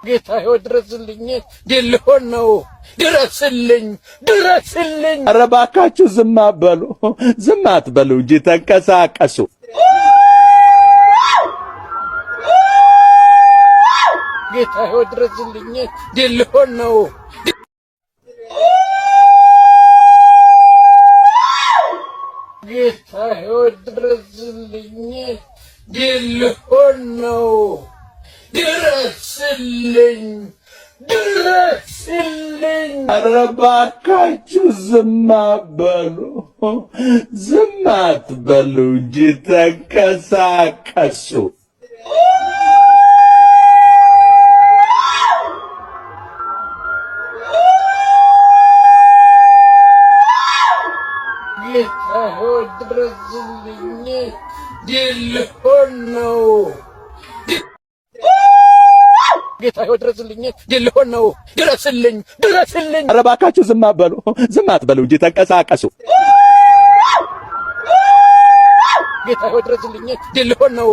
ጌታዬ ድረስልኝ፣ ድል ሊሆን ነው። ድረስልኝ፣ ድረስልኝ። ኧረ እባካችሁ ዝም አትበሉ፣ ዝም አትበሉ እንጂ ተንቀሳቀሱ። ጌታዬ ድረስልኝ፣ ድል ሊሆን ነው። ጌታዬ ድረስልኝ፣ ድል ሊሆን ነው። ድረስልኝ፣ ድረስልኝ። ኧረ እባካችሁ ዝም አትበሉ፣ ዝም አትበሉ እንጂ ተንቀሳቀሱ። ጌታዬ ድረስልኝ፣ ድል ሊሆን ነው። ጌታዬ ድረስልኝ፣ ድል ሊሆን ነው። ድረስልኝ፣ ድረስልኝ። ኧረ እባካችሁ ዝም አትበሉ፣ ዝም አትበሉ እንጂ ተንቀሳቀሱ። ጌታዬ ድረስልኝ፣ ድል ሊሆን ነው።